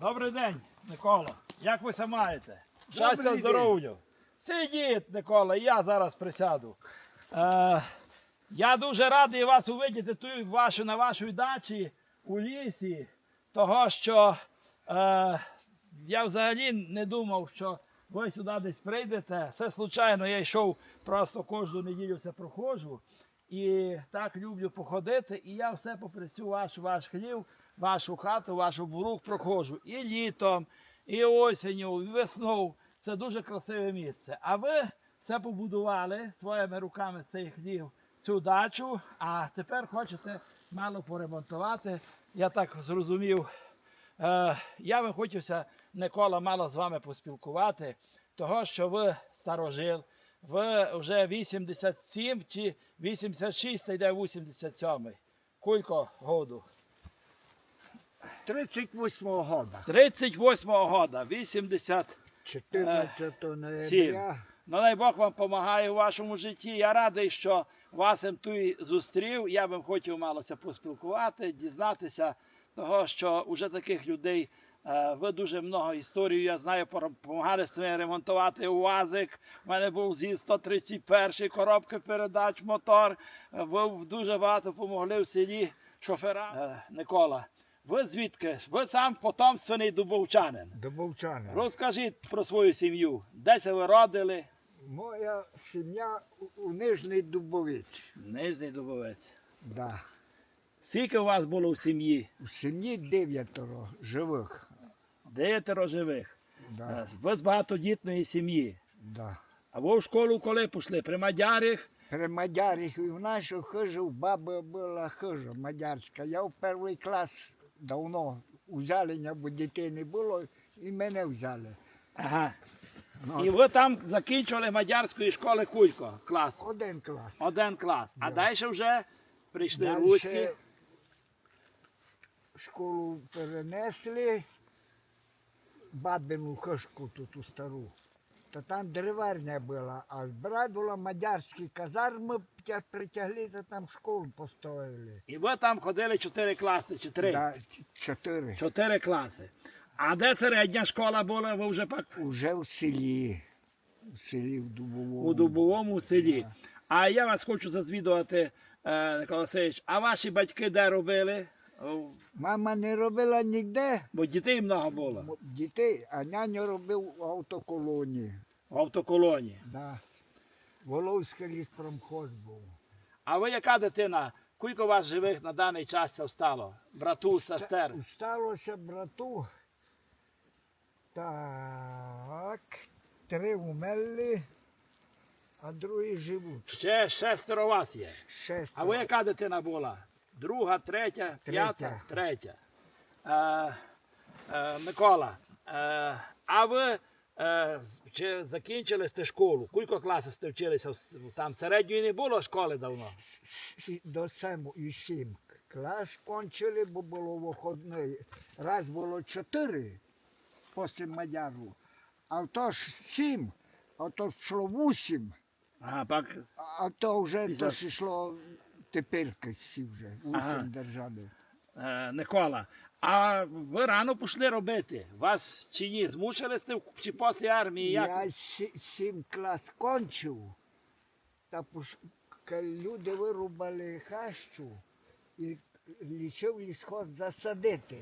Добрий день, Микола. Як ви се маєте? Щастя, Добрий здоров'я. Сидіть, Микола, я зараз присяду. Я дуже радий вас увидіти тут на вашій дачі у лісі, того що я взагалі не думав, що ви сюди десь прийдете. Все случайно, я йшов просто кожну неділю все проходжу. І так люблю походити, і я все попри всю ваш хлів, вашу хату, вашу бурук проходжу. І літом, і осінню, і весною. Це дуже красиве місце. А ви все побудували своїми руками цей хлів, цю дачу, а тепер хочете мало поремонтувати. Я так зрозумів. Я би хотівся, Микола, мало з вами поспілкувати, того, що ви старожил, ви вже 87 чи 86, та йде 87. Кілько году? З 38-го года. З 38-го года, 80. 14 ноября. Ну, дай Бог вам допомагає у вашому житті. Я радий, що вас тут зустрів. Я би хотів малося поспілкувати, дізнатися того, що вже таких людей, ви дуже много історій, я знаю, допомагали з тим ремонтувати УАЗик. У мене був зі 131 коробки передач, мотор. Ви дуже багато допомогли в селі шоферам. Микола, ви звідки? Ви сам потомственний дубовчанин. Дубовчанин. Розкажіть про свою сім'ю. Де се ви родили? Моя сім'я у Нижній Дубовиці. Нижній Дубовець. Да. Скільки у вас було в сім'ї? У сім'ї 9 живих. 9 живих. Да. Ви з багатодітної сім'ї. Да. А ви в школу коли пішли? При Мадярих? При Мадярих і в нашу хижу, баба була хижа мадярська. Я в перший клас давно взяли, бо дітей не було, і мене взяли. Ага. Ну, І ви там закінчили мадярської школи кілько класу? один клас. Один клас. А далі вже прийшли Дальше руські? школу перенесли, бабину хишку тут у стару. Та там дереварня була, а брат була мадярські казарми, притягли, та там школу построїли. І ви там ходили 4 класи, чи 3? Да, 4. 4 класи. А де середня школа була, ви вже пак? Уже в селі в Дубовому. У Дубовому селі. А я вас хочу зазвідувати, Микола Васильович, а ваші батьки де робили? Мама не робила ніде Бо дітей много було. дітей, а няню робив в автоколонії. В автоколонії. Да. Воловський ліспромхоз був. А ви яка дитина? Скільки у вас живих на даний час стало? Брату, сестер? Сталося брату. Так, 3 умерли, а другі живуть. Ще 6 у вас є. 6. А ви яка дитина була? Друга, третя, п'ята? Третя. Микола, а ви чи закінчили сте школу? Кілько класів сте вчилися? Там середньої не було школи давно? До 7 і 7 клас кончили, бо було виходний. Раз було 4 після Мадяру, а то ж 7, а то йшло 8, Ага, пак. а то вже Після- то ж йшло тепер всі вже, 8 Ага. держали. Микола, а ви рано пішли робити? Вас чи ні? Змучили сте чи після армії? Як? Я 7 клас кончив, та люди вирубали хащу і лічив лісхоз засадити.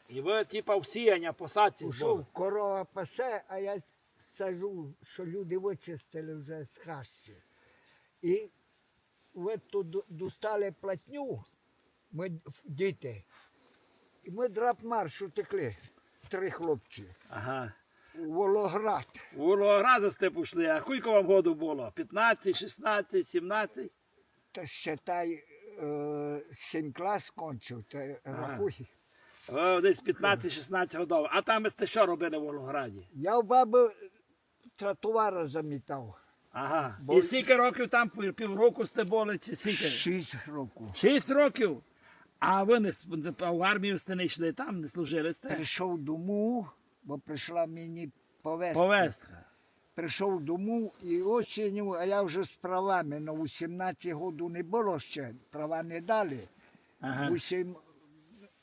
І ви типа в сіяння посадці Ушов були? корова пасе, а я сажу, що люди вичистили вже з хащі. І ви тут достали платню, ми діти, і ми драпмарш утекли, 3 хлопці, Ага. у Волоград. У Волограду сте пішли, а скільки вам году було? 15, 16, 17? Та считай, 7 клас кончив, та рахуй. О, десь 15-16 років. А там ви сте що робили в Волограді? Я у баби тротуара замітав. Ага. Бо- І скільки років там півроку сте були, чи скільки? 6 років. 6 років? А ви не в армію сте не йшли, там не служили сте? Прийшов дому, бо прийшла мені повестка. Повестка. Прийшов дому і осінню, а я вже з правами, але 18 років не було ще, права не дали. Ага.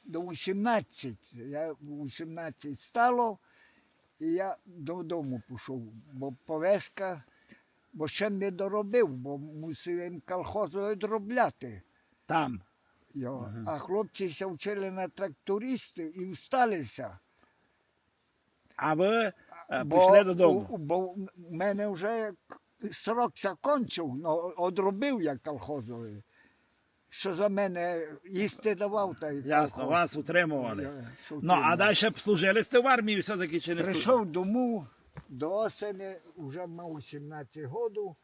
до 18. Я в 18 стало, і я додому пішов, бо повестка, бо ще не доробив, бо мусив їм колхозу відробляти. Там. Його. А хлопці се вчили на трактористів і всталися. А ви пішли додому. Бо в мене вже срок закінчив, ну, одробив я колхозовий. Що за мене їсти давав, та й Ясно, колхоз. вас утримували. Я Ну, а далі служили сте в армії все-таки чи не служили? прийшов дому до осені, вже мав 17 років,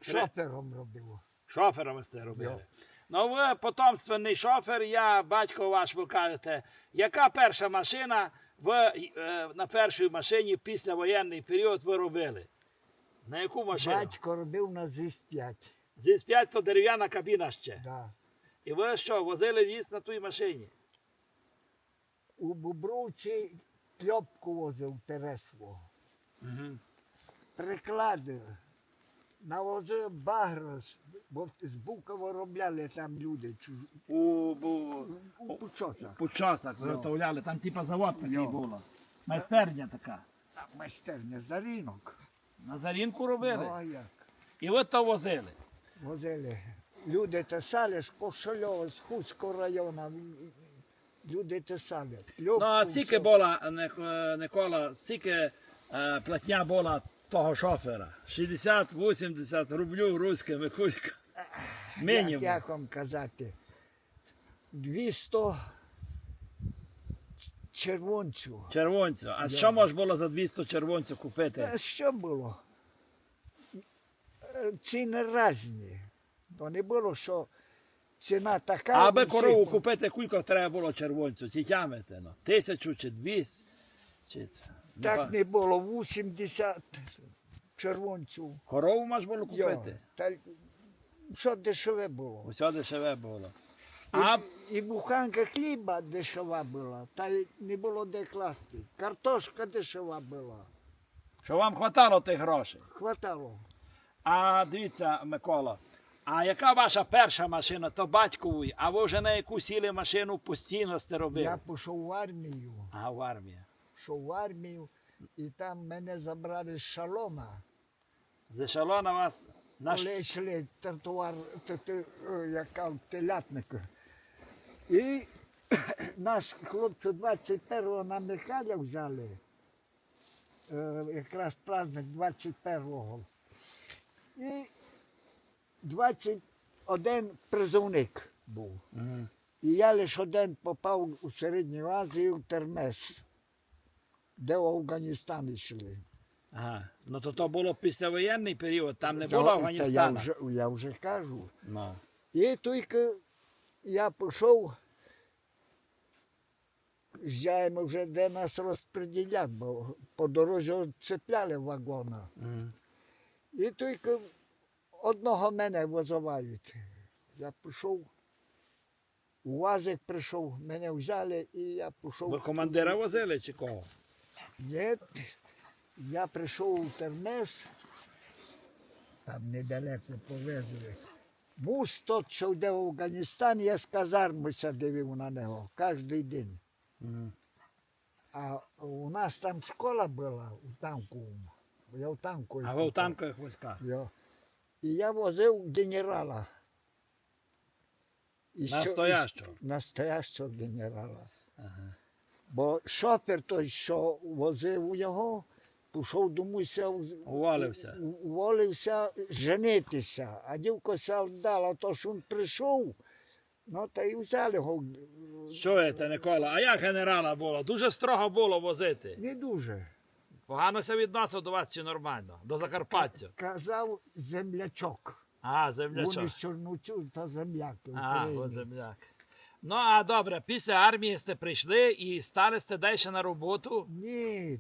шофером робив. Шофером сте робили. Ну, ви потомственний шофер, я, батько ваш, ви кажете, яка перша машина ви на першій машині післявоєнний період ви робили? На яку машину? Батько робив на ЗІС-5. ЗІС-5 то дерев'яна кабіна ще. Да. І ви що, возили ліс на тій машині? У Бубровці кльопку возив Тересвого. Угу. Приклади, навозив багрос, бо з Букова робляли там люди у Пучосах. По часах Ну. виготовляли, там типа завод такий Ну. було. Майстерня така. А майстерня за ринок. На Зарінку робили. Ну, а як? І ви то возили. Возили. Люди тесали з Кошельова, з Хуцького району. Люди тесали. Ну, а скільки була, Никола, скільки платня була того шофера? 60-80 рублів руськими кулька. Мінімум. Як вам казати? 200 червонців. Червонцю. А що можна було за 200 червонців купити? А що було? Ціни різні. То не було, що ціна така. А аби у всіх корову була. купити, кілько треба було червонцю? Ці тямите, ну. 1000 чи 200? Чи... Так не було, 80 червонців. Корову можна було Йо, купити? та що дешеве було. Усе дешеве було. І, А і буханка хліба дешева була, та й не було де класти. Картошка дешева була. що вам хватало тих грошей? Хватало. А дивіться, Микола, а яка ваша перша машина, то батькової, а ви вже на яку сіли машину постійно сте робили? Я пішов в армію. А, в армію. Пішов в армію, і там мене забрали з шалома. З ешелона вас Коли йшли тротуар, яка телятник. І наш хлопці 21-го на Михайля взяли, якраз праздник 21-го. І 21 призовник був. Мгм. І я лише один попав у Середню Азію, в Термес, де в Афганістан йшли. Ага. Ну то було післявоєнний період, там не Та- було та Афганістана. я вже кажу. Ну. І тільки я пішов, з'їжджаємо вже, де нас розподілять, бо по дорозі цепляли вагона. Мгм. І тільки одного мене визивають. Я пішов, УАЗик прийшов, мене взяли і я пішов. Ви командира возили чи кого? Ні, я прийшов у Термес, там недалеко повезли. Мус тот, що йде в Афганістан, я з казарми дивив на нього кожен день. Мгм. А у нас там школа була у танковому. Я в танку. А ви в танкових військах? І я возив генерала. І Настоящого? Настоящого генерала. Ага. Бо шофер той, що возив його, пішов домуся, Увалився. уволився женитися. А дівка ся вдала, то що він прийшов, ну та й взяли його. Що це, Никола? А як генерала було? Дуже строго було возити. Не дуже. Погано се відносив до вас чи нормально? До закарпатців? Казав землячок. А, землячок. Вони з Чорнуцю та земляк. А, українець. о, земляк. Ну, а добре, після армії сте прийшли і стали сте далі на роботу. Ні.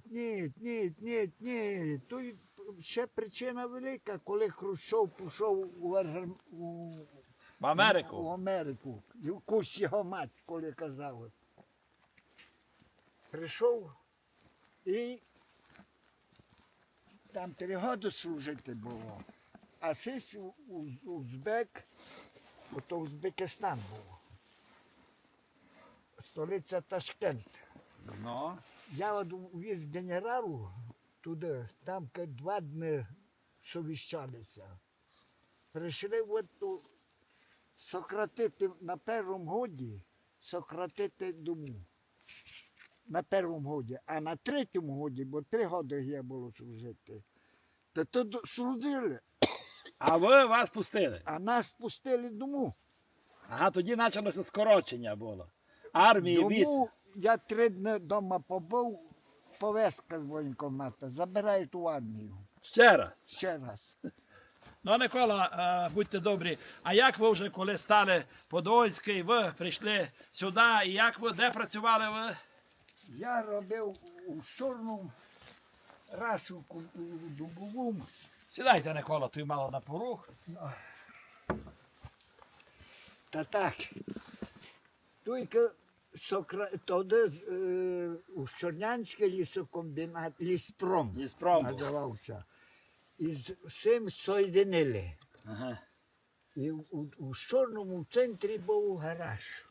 Тут ще причина велика, коли Хрущов пішов В Америку. в Америку. Якусь його мать, коли казали. Прийшов і там 3 роки служити було. А сись Узбек, то Узбекистан був. столиця Ташкент. Ну. Я от віз генералу туди, там 2 дні совіщалися. Прийшли от ту сократити на першому годі, сократити дому. На першому годі, а на 3-му годі, бо 3 роки я було служити, то тут служили, А ви вас пустили. а нас пустили дому. Ага, тоді почалося скорочення було. Армії, військ. Дому я 3 дні вдома побув, повестка з воєнкомата, забирають у армію. Ще раз. Ще раз. Ну, Микола, будьте добрі. А як ви вже, коли стали Подольський, ви прийшли сюди, і як ви, де працювали ви? Я робив у Чорному, раз у Дубовому. Сідайте, Микола, ти мало на порух. Та так. Тільки тоді у Чорнянський лісокомбінат, ліспром Ліспром був. називався. І з цим соєдинили. Ага. І у Чорному центрі був гараж.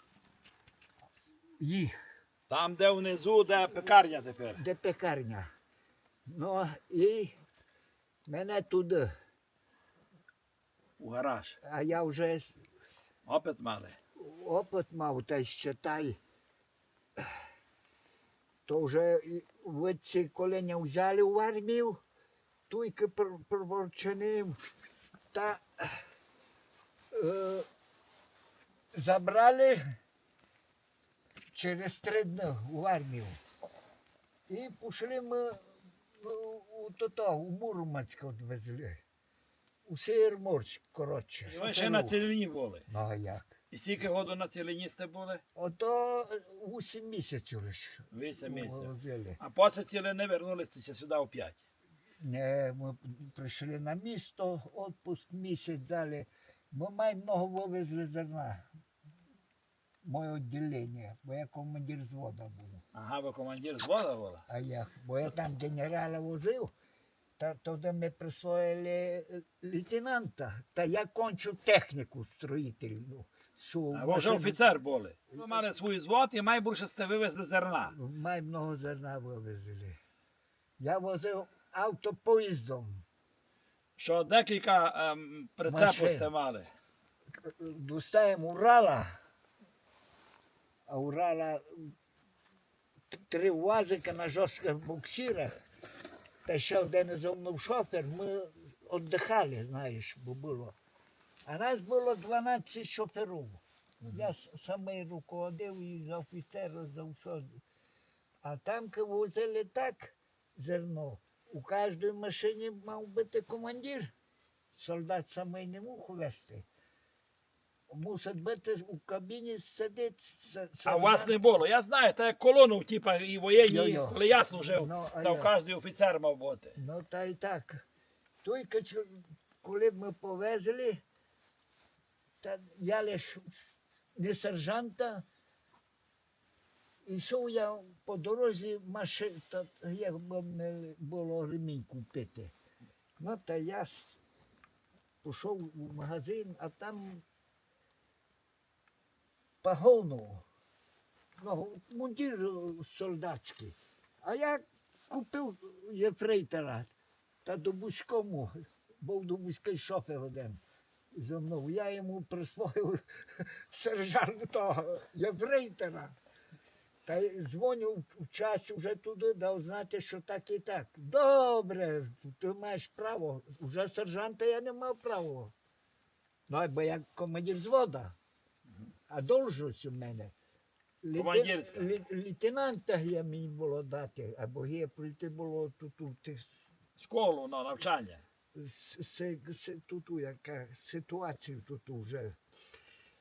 Їх, Там, де внизу, де пекарня тепер. де пекарня. Ну, і мене туди. У гараж. А я вже Опит мали. опит мав, та считай. То вже ці колення взяли в армію, тільки проворченим, та забрали через 3 дні в армію. І пішли ми у Мурманськ відвезли. У Сєвєроморськ, коротше. І ви ще на цілині були. Ну, а як? І скільки году на цілині сте були? Ото 8 місяців лише. 8 місяців. Возили. А після цілини вернулися сюди опять. Не, ми прийшли на місто, відпуск місяць дали. Ми маємо много вивезли зерна. Моє відділення, бо я командир взводу був. Ага, ви командир взводу були? А як? Бо я там генерала возив, та тоді ми присвоїли лейтенанта. Та я кончив техніку строїтельну. А ви вже офіцер були. Ви мали свій звод і найбільше сте вивезли зерна. Май много зерна вивезли. Я возив автопоїздом. Що декілька прицепів Машин. сте мали. Достаємо Урала, а Урала 3 УАЗика на жорстких буксирах, та ще один зо мною шофер, ми віддихали, знаєш, бо було. А нас було 12 шоферів. Я самий руководив і за офіцера, за все. А там возили так зерно. У кожній машині мав бути командир. Солдат самий не мог вести. Мусить бути у кабіні сидіти. А у вас не було. Я знаю, та як колону, типа, і воєнні, Йо-йо. коли я служив, Ну, а там я. кожен офіцер мав бути. Ну та й так. Тільки коли ми повезли, та я лише не сержанта, йшов я по дорозі машин, та як би не було ремінь купити. Ну та я пішов у магазин, а там погону, ну, мундир солдатський. А я купив єфрейтора та до Бузькому, був до Бузький шофер один зі мною. Я йому присвоїв сержанта єфрейтора. Та й дзвоню в час вже туди, дав знати, що так і так. Добре, ти маєш право. Вже сержанта я не мав права. Ну, бо я командир взвода. А должність у мене. Командирська. Лейтенанта я мені було дати, або є прийти було тут у тих Школу на навчання. тут яка ситуація тут вже.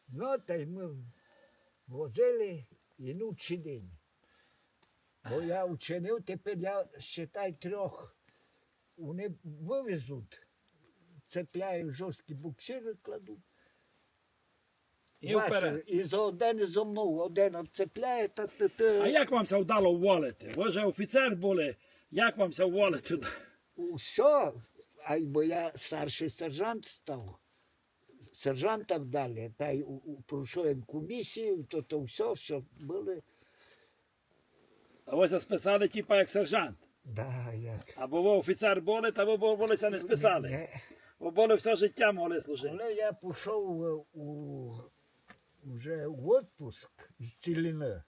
Ну, та й ми возили і ночі день. Бо я учинив, тепер я, считай, 3. Вони вивезуть, цепляють жорсткі буксири, кладуть. І вперед. І за один зо мною, один відцепляє, та А як вам це вдало уволити? Ви вже офіцер були, як вам це уволити? Все, бо я старший сержант став. сержанта дали, та й пройшов комісію, то все, що були. А ви се списали, типа, як сержант. Да, як. Або ви офіцер були, та ви були не списали. Не. Ви були все життя могли служити. Коли я пішов вже в відпуск з Ціліни,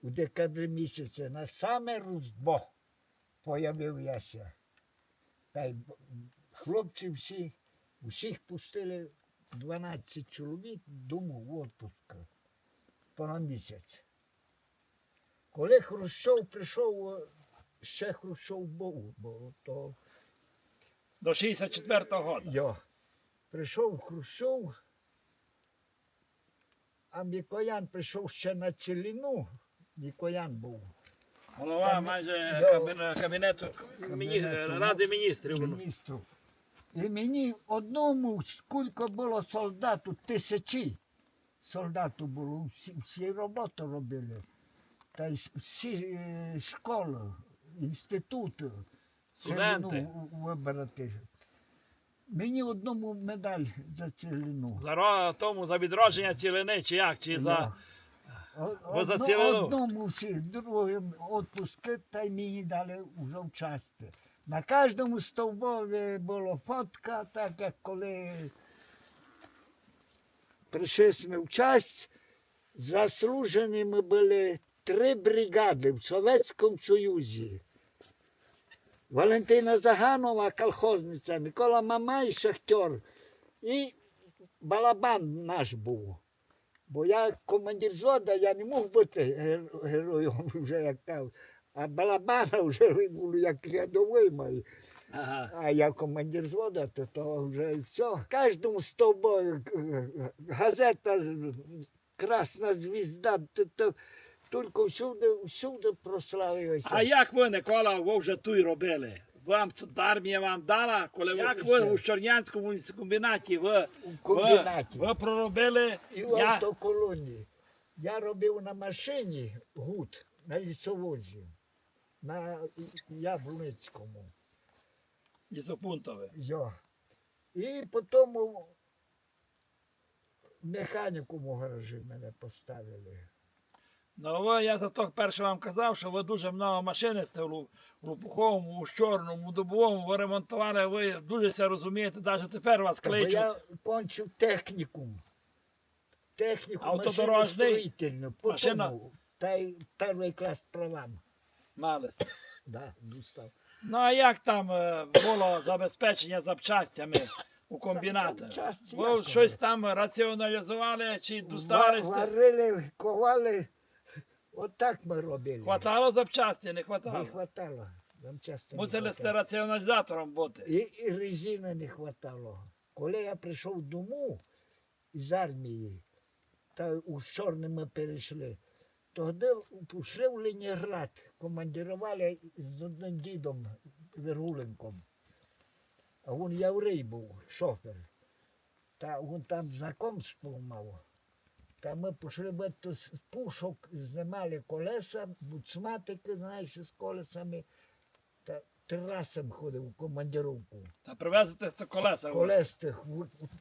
у декабрі місяці, на саме Різдво появився. Та й хлопці всіх пустили 12 чоловік дому в відпуск понад місяць. Коли Хрущов прийшов, ще Хрущов був, бо то До 64-го року. йо. Прийшов Хрущов, а Мікоян прийшов ще на Ціліну, Мікоян був. Голова майже кабінету Ради міністрів. Міністру. І мені одному, скільки було солдату, 1000 солдатів було, всі роботу робили. Та й всі школи, інститути, Студенти. Ціліну вибрати. Мені одному медаль за Ціліну. За відродження цілини, чи як? Чи за... Ви за Цілину? Одному всі, другим відпуски, та й мені дали вже вчасти. На кожному стовбові була фотка, так як коли прийшли ми в часть, заслужені ми були 3 бригади в Совєтському Союзі. Валентина Заганова, колхозниця, Микола Мамай, шахтер, і Балабан наш був. Бо я командир взводу, я не мог бути героєм вже, як кажуть. А Балабана вже був як рядовий мій. Ага. А я командир взводу, то вже все. Кожному стовбу газета «Красна звізда», тільки всюди прославилося. А як ви, Микола, ви вже тут робили? Вам тут армія вам дала, коли як ви у Чорнянському комбінаті, ви проробили, І в автоколонії. Я робив на машині гуд, на лісовозі, на Яблуницькому. лісопунктові. Йо. І потім в механікуму гаражі мене поставили. Ну, я зато перше вам казав, що ви дуже много машинистів у Лопуховому, у Чорному, у Дубовому, ви ремонтували, ви дуже все розумієте, навіть тепер вас Бо кличуть. я кончив технікум. Техніку Автодорожний? машиностроїтельну. Машина? Та й перший клас правам. Малися. Да, достав. Ну, а як там було забезпечення запчастями у комбінатах? Запчасті Ви як щось воно? там раціоналізували чи доставали? Варили, ковали. Отак ми робили. Хватало запчасті, не Не хватало? хватало. Нам часто не Мусили сте хватало. раціоналізатором бути. І резини не хватало. Коли я прийшов дому із армії, та у Чорне ми перейшли, тоді пішли в Ленінград, командирували з одним дідом Вергуленком. А він єврей був, шофер. Та він там знакомство мав. Та ми пішли в ету з пушок, знімали колеса, буцматики, знаєш, з колесами. Та 3 рази ходив у командировку. Та привезете з колеса. ви. Колестих,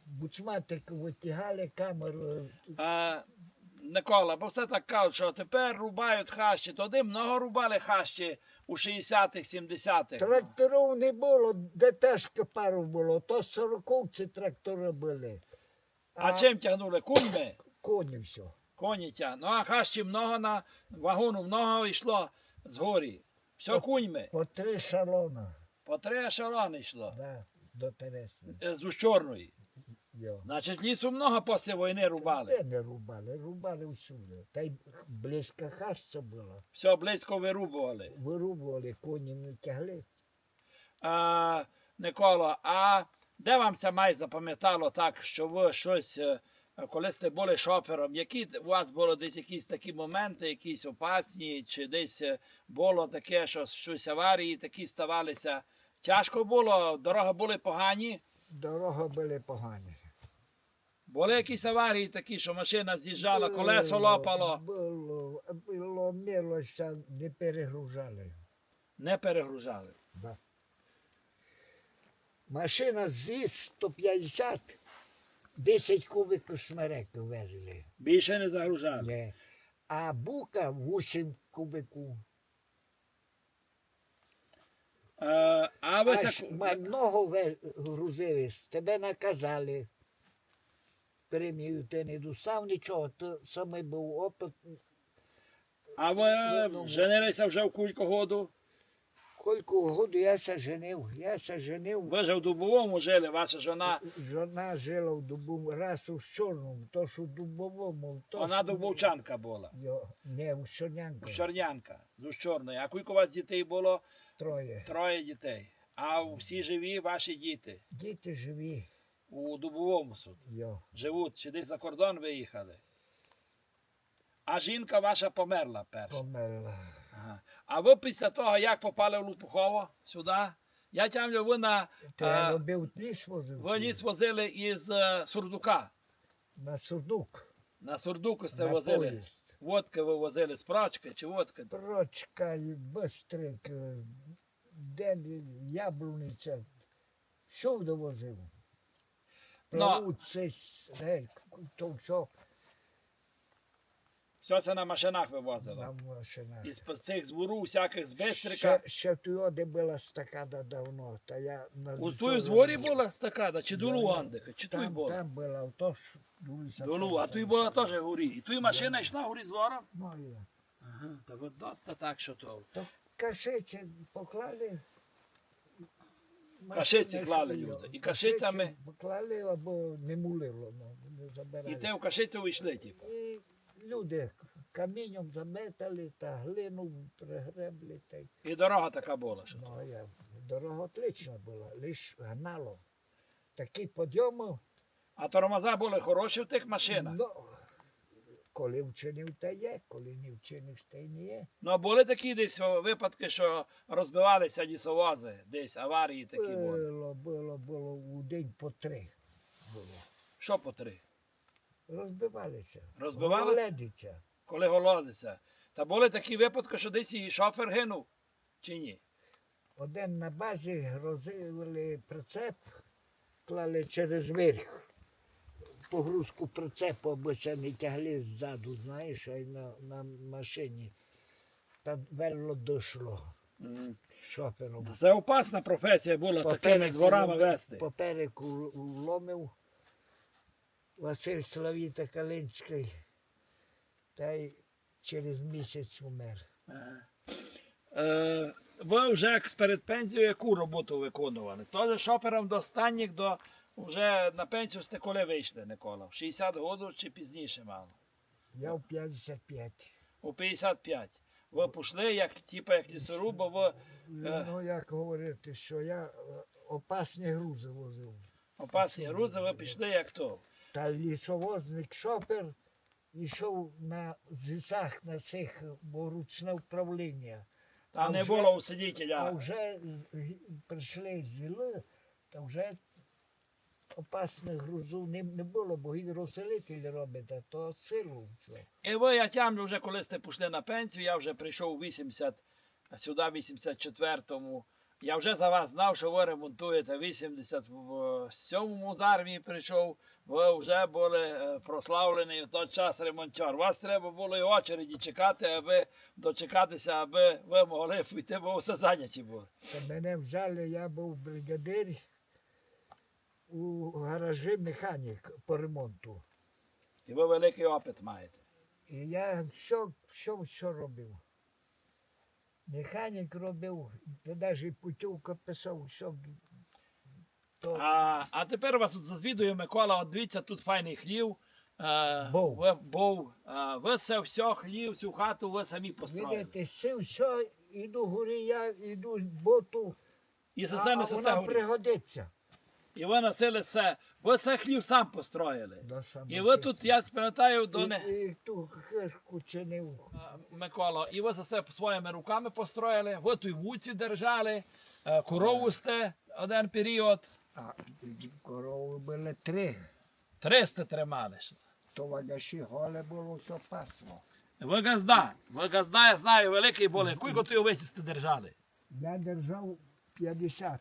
буцматик витягали камеру. Микола, бо все так кажуть, що тепер рубають хащі. Тоді много рубали хащі у 60-х, 70-х. Тракторів не було, де теж пару було, то 40-ці трактори були. А чим тягнули? Куньми? Коні все. Коні тягнули. Ну, а хащі много на вагону, много йшло з горі. Все куньми. По 3 шалона, По 3 ешелони йшло. да, до Тересни. З Чорної. Йо. Значить, лісу много після війни рубали. Де не рубали, рубали всюди. Та й близько хаща було. Все близько вирубували. Вирубували, коні не тягли. Микола, а де вам це май запам'ятало так, що ви щось, коли сте були шофером, які у вас були десь якісь такі моменти, якісь опасні, чи десь було таке, що щось аварії такі ставалися? Тяжко було, дороги були погані? Дороги були погані. Були якісь аварії такі, що машина з'їжджала, колесо лопало, Було, милося, не перегружали. не перегружали. Да. Машина ЗІС-150 10 кубиків смереки везли. Більше не загружали. Не. А бука 8 кубиків. А ви Аж много грузили, тебе наказали. Премію ти не досав нічого, то саме був опит. А ви женилися вже в кілька году? Кілька году я се женив. Ви вже в Дубовому жили, ваша жона, Жона жила в Дубовому, раз у Чорному, то що в Дубовому. То вона що- дубовчанка була. Не, у Чорнянка. Чорнянка, з Чорної. А кілька у вас дітей було? Троє. 3 дітей. А всі живі ваші діти? Діти живі. У Дубовому суд. Йо. Живуть, чи десь за кордон виїхали. А жінка ваша померла перша. Померла. Ага. А ви після того, як попали в Лопухово сюди, я тямлю, ви Ти робив ліс возив? ви ліс возили із Сурдука. На Сурдук. На Сурдуку сте На возили. поїзд. Водки ви возили з прачки чи водки? Прочка і Бистрик, день Яблуниця. Що довозив? Ну, То що Все це на машинах вивозили. на машинах. Із цих звору, всяких з Бистрика. Ще туди була стакада давно. Та я У тої зворі була стакада, чи долу Я- Андика, чи той Там, була? там була, то ж дулися. Долу, а той була теж горі. І той машина йшла горі з вором? Моя. Ага, та ви доста так, що то. То кашиці поклали. Кашиці машини клали йшли, люди. І кашиці кашицями- поклали, або не мулило, не забирали. І те в кашицю вийшли, типу. І люди камінням заметали та глину пригребли. Та... І дорога така була. Що. Ну, я, дорога отлична була, лиш гнало. Такі підйоми, А тормоза були хороші в тих машинах. ну, коли вчинив, та є, коли не вчинив, та й не є. Ну, були такі десь випадки, що розбивалися лісовози, десь аварії такі були. Було у день по 3. Було. Що по 3? Розбивалися. Розбивалися? Ледиця. Коли голодиться. Та були такі випадки, що десь і шофер гинув, чи ні? Один на базі грузили прицеп, клали через верх. Погрузку прицепу, аби це не тягли ззаду, знаєш, а й на машині. Та верло дійшло шофером. Це опасна професія була такими дворами вести. Попереку вломив Василь Славіта Калинський, та й через місяць умер. Ви вже як перед пенсією яку роботу виконували? Теж шопером до останніх, до вже на пенсію сте коли вийшли, Микола? В 60 років чи пізніше мало? Я в 55. У 55. Ви пішли, як, типу, як лісоруб, бо ви Ну, як говорити, що я опасні грузи возив. опасні грузи, ви пішли як то. Та лісовозник шофер йшов на зісах на цих, бо ручне управління. Там не вже- було А усидітеля. вже прийшли зіли, та вже опасних грузів не було, бо гідросилитель робить, а то силу. все. І ви, я тямлю, вже коли сте пішли на пенсію, я вже прийшов у 80, сюди в 84-му. Я вже за вас знав, що ви ремонтуєте. В 87-му з армії прийшов, ви вже були прославлений в той час ремонтер. Вас треба було і очереді чекати, аби дочекатися, аби ви могли піти, бо все зайняті були. Та мене взяли, я був бригадир у гаражі механік по ремонту. І ви великий опит маєте. І я все робив. Механік робив, та навіть путівка писав, все. То А тепер вас зазвідує Микола, от дивіться, тут файний хлів. Був. Ви все хлів, цю хату ви самі построїли. видите, все, іду горі, я іду з боту, І а, за це а несете вона горі. пригодиться. І ви носили все. Ви все хлів сам построїли. Да, саме І ви чисто. тут, я пам'ятаю, до не... І ту хишку чинив. Микола, і ви все своїми руками построїли, ви ту й вуці держали, корову сте один період, А корови були 3. 300 тримали. То вагаші голе було все пасло. Ви газда, я знаю, великий були. Кілько ти овець сте держали? Я держав 50.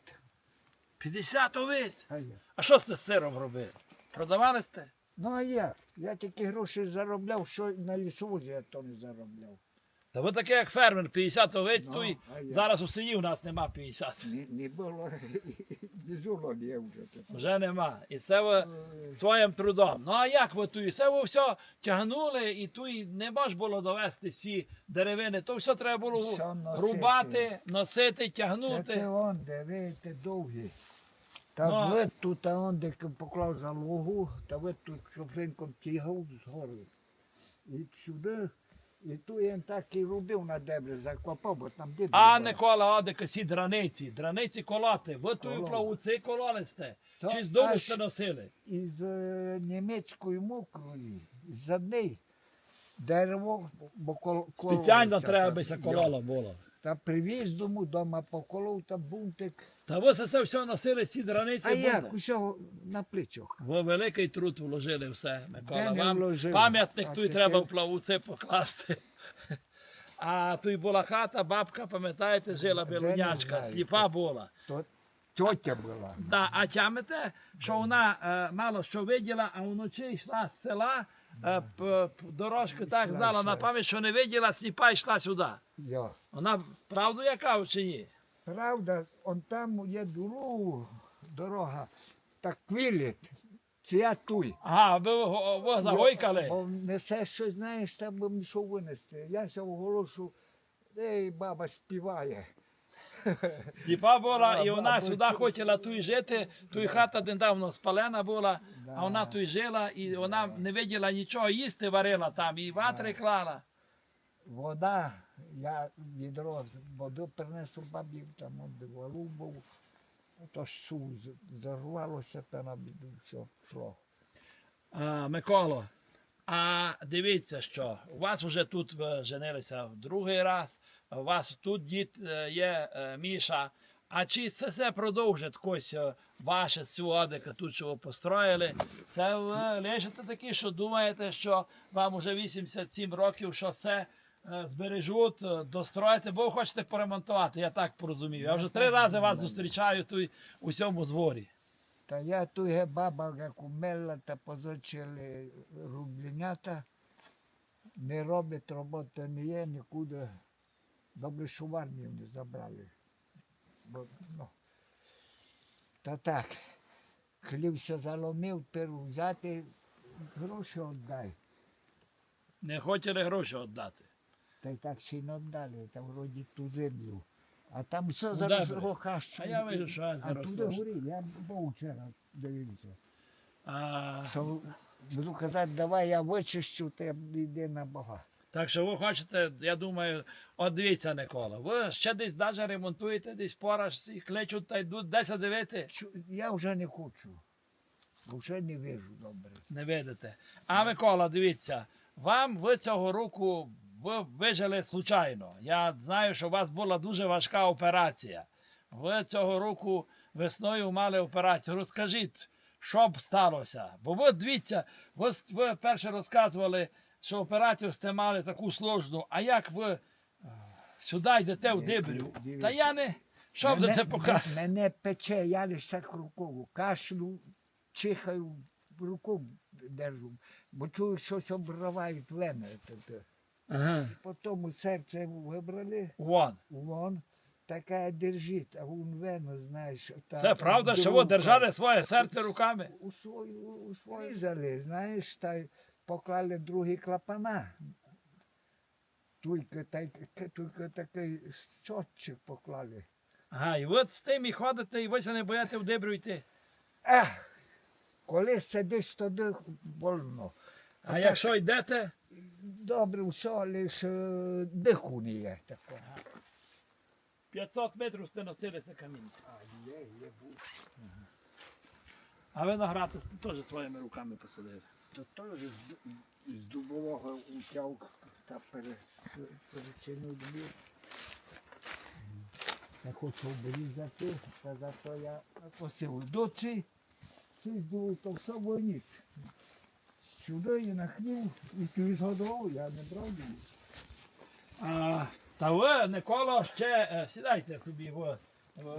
50 овець. А я. А що сте з сиром робили? Продавали сте? Ну а я? Я такі гроші заробляв, що на лісовозі я то не заробляв. Та ви таке, як фермер, 50 овець, Ну, то й а я? зараз у селі у нас нема 50. Не було, не зуло не вже. Вже нема. І це ви своїм трудом. Ну а як ви тут? Це ви все тягнули, і тут не можна було довести всі деревини. То все треба було Все носити. рубати, носити, Це тягнути. он, де, видите, довгі. Та Ну, ви тут, а он, де поклав залогу, та ви тут шофринком тягав згори. І сюди, і тут він так і робив на дебрі, закопав, бо там дід. А був. Никола, оде косі драниці, драниці колоти. Ви тую Кололи. плавуці кололи сте. Це Чи з дому аж сте носили? Із німецької мокрої, з однієї дерево, бо Спеціально кололося треба там. би се кололо було. Та привіз дому, дома поколов, там бунтик. Та ви це все носили, ці драниці. А як, буде? усього на плечах. Ви великий труд вложили все, Микола. Де не Вам вложили? пам'ятник А тут тепер- треба в плавуці покласти. А тут була хата, бабка, пам'ятаєте, жила Де не білунячка, знаю. сліпа була. То тьотя була. Да, а тямите, що вона мало що виділа, а вночі йшла з села, дорожку так знала на пам'ять, що не виділа, сліпа йшла сюди. Я. Вона правду яка чи ні? Правда, он там є дорога, так квілить. Це я туй. Ага, ви загойкали. Бо несе щось, знаєш, там би мішов винести. Я ся оголошу, ей, баба співає. Сліпа була, і вона Баба, сюди чу- хотіла тут жити, тут хата недавно спалена була, Да. а вона тут жила, і вона не виділа нічого, їсти варила там, і ватри клала. Вода, я відро воду принесу бабі, там он де валу був. То ж зарвалося, та на біду все пішло. Миколо, а дивіться, що у вас вже тут ви женилися в другий раз, у вас тут дід є Міша. А чи це все продовжить якось ваше сьогодні, тут що ви построїли? Це ви лежите такі, що думаєте, що вам вже 87 років, що все збережуть, достроїте, бо ви хочете поремонтувати, я так порозумів. Я вже 3 рази вас зустрічаю тут у цьому дворі. Та я тут є баба, як умерла, та позичили рубленята. Не робить роботи, не є нікуди. Добре, що в армію не забрали. Бо, ну. Та так, хлівся заломив, тепер взяти, гроші віддай. Не хотіли гроші віддати. Та й так ще й не віддали, та вроді ту землю. А там все Ну, зараз добре. рохащу. А я вижу, що А зараз туди росте. горів, я був вчора, дивився. А, Що буду казати, давай я вичищу, та йде на Бога. так що ви хочете, я думаю, от дивіться, Никола, ви ще десь навіть ремонтуєте, десь пораж і кличуть та йдуть десь дивити, Я вже не хочу. Вже не вижу добре. не видите. А Микола, дивіться, вам ви цього року ви вижили случайно. Я знаю, що у вас була дуже важка операція. Ви цього року весною мали операцію. Розкажіть, що б сталося? Бо ви дивіться, ви перше розказували, що операцію сте мали таку сложну, а як ви сюди йдете в Дибрю? Дивіться. Та я не. Що будете показувати? Мене пече, я лише так рукою кашлю, чихаю, руку держу, бо чую, щось обривають вени. Ага. Потім серце вибрали, Вон. вон, така держить, а вон вену, знаєш. Це правда, що ви держали своє серце руками? У свої різали, знаєш, та й поклали другі клапана. Тільки такий щотчик поклали. Ага, і ви з тим і ходите, і ви се не боїте в Дибрю йти. Коли сидиш, тоді больно. А так- якщо йдете, Добре, все, лише диху не є такого. 500 метрів сте носилися камінь. Є. А виноград сте теж своїми руками посадили. То теж з дубового утяг та перечинив двір. Я хочу обрізати, та зато я посів доці, щось думав, то все виніс. Сюди і на хлів, і відгодував, я не брав її. Та ви, Никола, ще сідайте собі, ви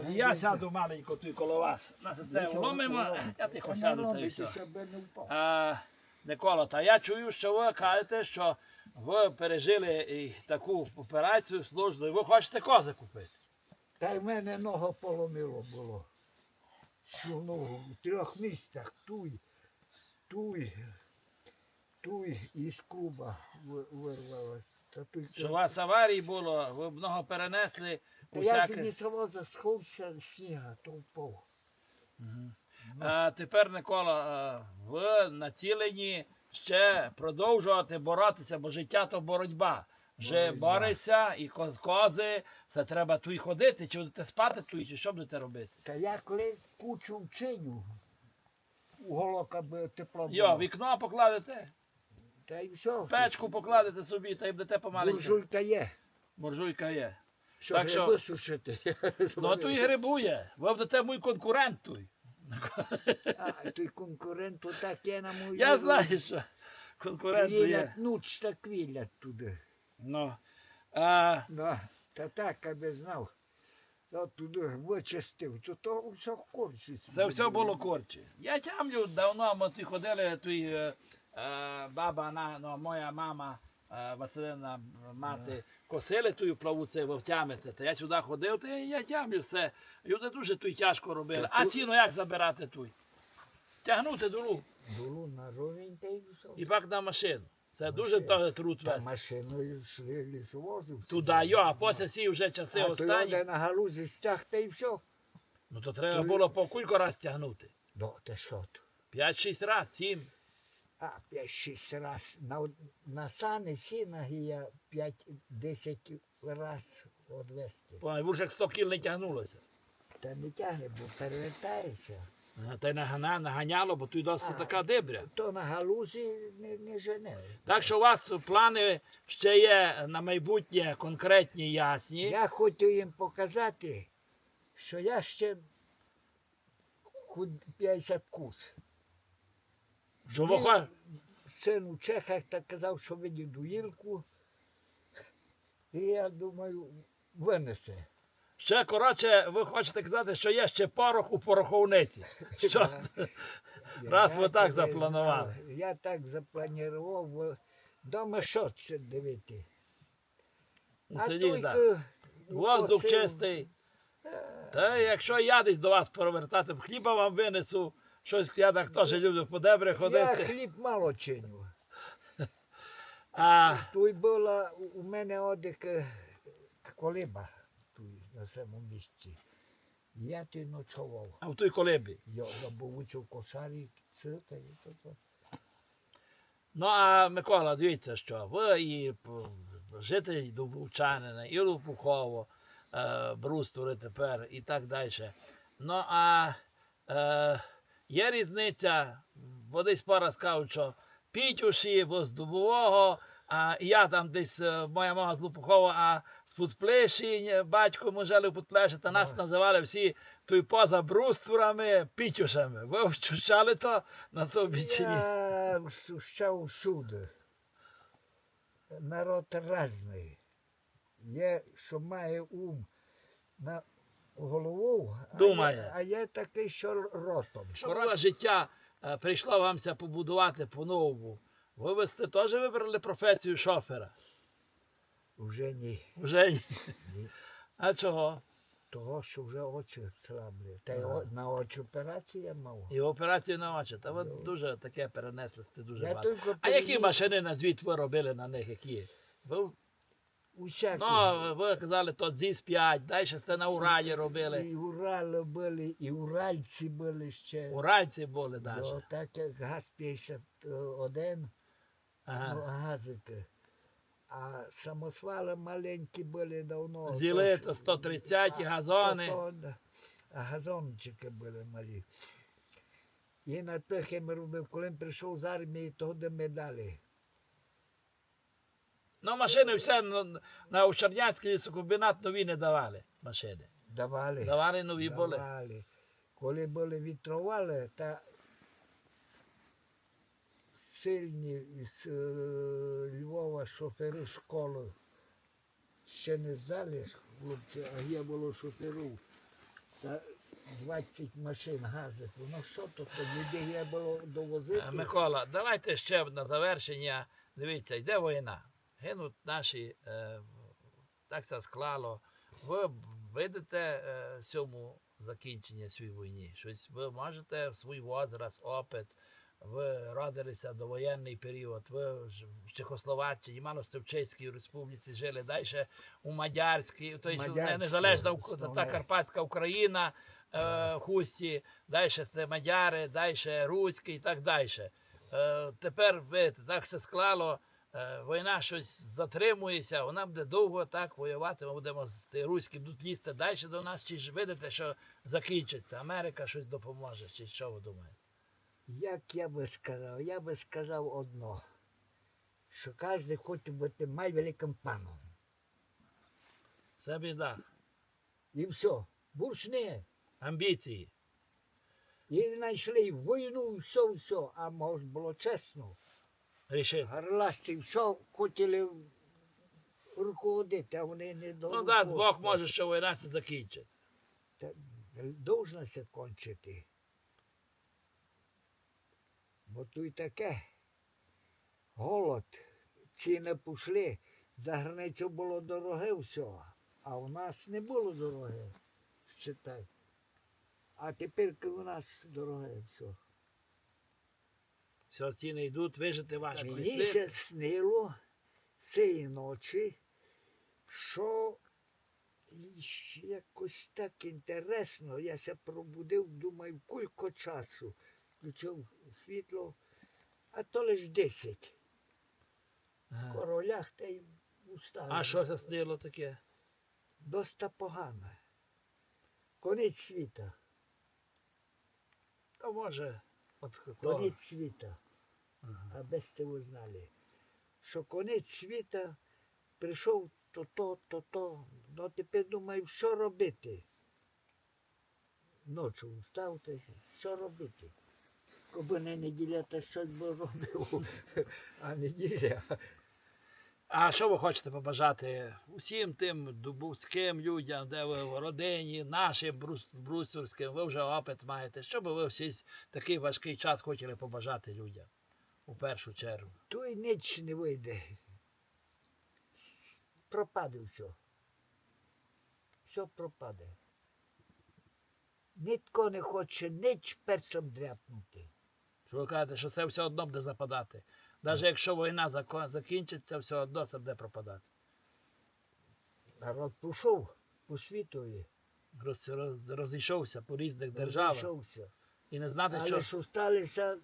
Я сяду маленько тут коло вас. Нас це вломимо, я тихо сяду та й все. Щоб не впав. Микола, та я чую, що ви кажете, що ви пережили і таку операцію сложну, і ви хочете кози купити. Та й в мене нога поломило було. Всю ногу в 3 місцях. Туй із клуба вирвалась. Та туй, Що у вас аварій було, ви много перенесли Та я усяке. сьогодні завоза сховся з сніга, то впав. А тепер, Микола, ви націлені ще продовжувати боротися, бо життя то боротьба. Вже борешся і кози, це треба тут ходити, чи будете спати тут, чи що будете робити? Та я коли кучу вчиню, уголок, аби тепло було. Йо, вікно покладете, Та й все. печку покладете собі, та й будете помаленьку. Буржуйка є. Буржуйка є. Що Так що- гриби сушити. Ну, то і грибує. Ви будете мій конкурент тут. А, той конкурент отак є на мою. Я знаю, що конкурент є. Квілять, нуч так квілять туди. Ну, Ну, та так, аби знав. Я туди вичистив, то все корчиться. це все було корче. Я тямлю, давно ми тут ходили, тут баба, моя мама, Василина, мати, косили тую плавуце, ви втямите. Та я сюди ходив, та я тямлю все. Люди дуже тут тяжко робили. А сіно як забирати тут? Тягнути долу Було на ровень та й все. і пак на машину. Це дуже труд Та вести. машиною йшли лісовозу. Туди, а після сі вже часи А то останні. йде на галузі стяг та й все. Ну то треба було по кілька раз тягнути. Ну, та що то? 5-6 раз, 7. А 5-6 раз. На сани сіна я 5-10 раз одвести. Більше як 100 кіл не тягнулося. Та не тягне, бо перевертається. Та й наганяло, бо тут досить така дебря. То на галузі не жене. Так що у вас плани ще є на майбутнє конкретні, ясні. Я хотів їм показати, що я ще 50 кус. Що ви хо- Син у Чехах так казав, що видів дуїлку. І я думаю, винесе. Ще, коротше, ви хочете казати, що є ще порох у пороховниці. Що? Раз ви так запланували. Я так запланував, бо дома що це дивити. Сидіть, так. то Воздух посил- чистий. Та якщо я десь до вас повертати, хліба вам винесу, щось я так теж люблю по дебрі Я ходити. хліб мало чиню. А, Тут була у мене одик колиба тут на самому місці. Я тут ночував. а в той колибі. Я був учив кошарі, та і то. Ну, а Микола, дивіться, що ви і житель Дубовчанина, і Лопухово, Брустори тепер і так далі. Ну, а є різниця, бо десь пора сказав, що Пітюші, бо з Дубового, а я там десь, моя мама з Лопухова, а з Путплеші, батько ми жили в Путплеші, та нас називали всі той поза брустворами, Пітюшами. Ви вчучали то на собі чи ні? Я сущав всюди. Народ різний. Є, що має ум на голову, Думає. а є такий, що ротом. Коротше, життя прийшло вамся побудувати по-новому. Ви сте теж вибрали професію шофера? Вже ні. Вже ні. А чого? Того, що вже очі слаблі. Та й на очі операції я мав. І операцію на очі. Та ви дуже таке перенесли, сте дуже Я багато. тільки А які перевів- машини на звіт ви робили на них, які? Ви, Усякі. ви казали, то ЗІС-5, далі сте на Уралі робили. І Урали були, і Уральці були ще. Уральці були Ну, навіть. так як ГАЗ-51, Ага. ну, газики. А самосвали маленькі були давно. Зіли, то то ж- 130 газони. да. А газончики були малі. І на тих я робив, коли прийшов з армії, то де медалі. Ну, машини все на Чернянський лісокомбінат нові не давали машини. Давали. Давали нові були. Давали. Коли були вітровали, та сильні із Львова шофери школи ще не здали, хлопці, а я було шоферів. Та 20 машин газить. Ну що то, людей треба було довозити. Микола, давайте ще на завершення. Дивіться, йде війна. Гинуть наші, так все склало. Ви видите цьому закінчення своїй війні? Щось ви можете в свій возраст, опит, ви родилися до воєнний період, ви в Чехословаччині, мало сте в Чеській Республіці жили, далі у Мадярській, тобто незалежна та Карпатська Україна, Хусті, далі сте Мадяри, далі Руський і так далі. Тепер, видите, так все склало, війна щось затримується, вона буде довго так воювати, ми будемо з руським будуть лізти далі до нас, чи ж видите, що закінчиться, Америка щось допоможе, чи що ви думаєте? Як я би сказав? Я би сказав одно, що кожен хоче бути найвеликим паном. Це біда. І все. Більш не. Амбіції. І знайшли війну, все. А може було чесно. Рішити. Гарласці все хотіли руководити, а вони не до Ну, дасть Бог може, що війна се закінчить. Должна се кончити. Бо тут таке. Голод, ціни пішли, за границю було дороге все, а у нас не було дороге, считай. А тепер у нас дороге все. Все, ціни йдуть, вижити важко. Мені ще снило цієї ночі, що якось так інтересно, я се пробудив, думаю, кілька часу. Включив світло, а то лиш 10. Скоро ляг та й устав. А що це снило таке? Доста погано. Конець світа. То може, от Конець світа. А без цього знали. Що конець світа прийшов то. Ну тепер думаю, що робити. Ночі встав, що робити. Коби не неділя, то щось би робив, а неділя. А що ви хочете побажати усім тим дубовським людям, де ви в родині, нашим брусурським, ви вже опит маєте. Що би ви всі такий важкий час хотіли побажати людям у першу чергу? То й ніч не вийде. Пропаде все. Все пропаде. Ніхто не хоче ніч перцем дряпнути. Що ви кажете, що це все одно буде западати. Навіть якщо війна закінчиться, все одно це буде пропадати. Народ пішов по світові. Розійшовся по різних державах. Розійшовся. І не знати, Але що ж сталися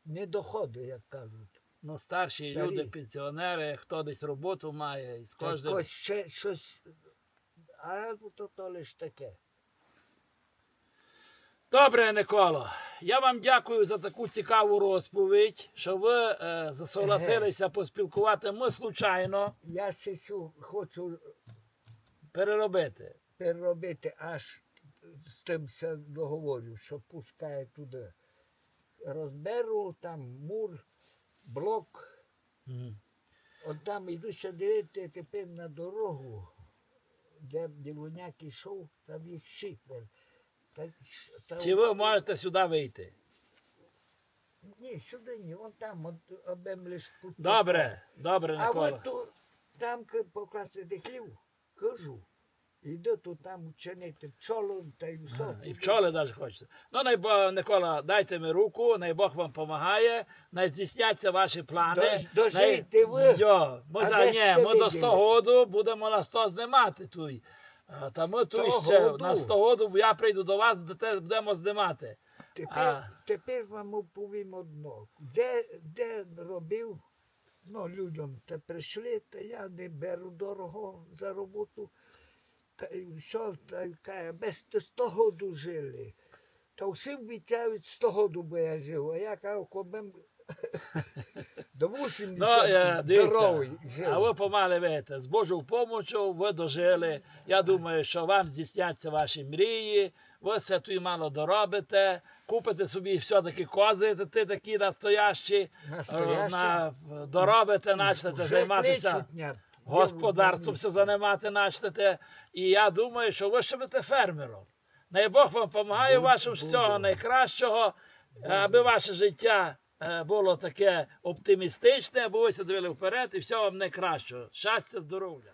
недоходи, як кажуть. ну, старші Старі. люди, пенсіонери, хто десь роботу має, і з кожним... Якось ще щось. А то лише таке. Добре, Николо, я вам дякую за таку цікаву розповідь, що ви засогласилися поспілкувати. Ми случайно Я сесю хочу переробити. переробити, аж з тим все договорю, що пускає туди. Розберу, там мур, блок. Мгм. От там йдуся дивити тепер на дорогу, де Білоняк йшов, там є шифер. Чи ви можете сюди вийти? Ні, сюди ні, вон там, от, обем лиш тут. Добре, добре, А Никола. от тут, там покласти хлів, кажу. Іду тут там чинити пчолу, та й все. І пчоли навіть хочете. Ну, Никола, дайте мені руку, най Бог вам допомагає, най здійсняться ваші плани. Дожийте ви. Йо, ми, А за, де ні, сте ми до виділи? 100 году будемо на 100 знімати туй. Та ми тут 100 ще году? на 100 году я прийду до вас, будемо знімати. Тепер вам повім одно. Де робив, ну, людям та прийшли, та я не беру дорого за роботу. Та й все, та й каже, без 100 году жили. Та всі обіцяють 100 году, бо я жив. А я кажу, коли до 80 здоровий жив. А ви помали видите, з Божою допомогою ви дожили. Я думаю, що вам здійсняться ваші мрії, ви все тут мало доробите, купите собі все-таки кози, такі настоящі, доробите, почнете займатися господарством, все займати почнете. І я думаю, що ви ще будете фермером. Най Бог вам допомагає у вашому всього найкращого, аби ваше життя було таке оптимістичне, аби ви се дивили вперед і всього вам найкращого. Щастя, здоров'я.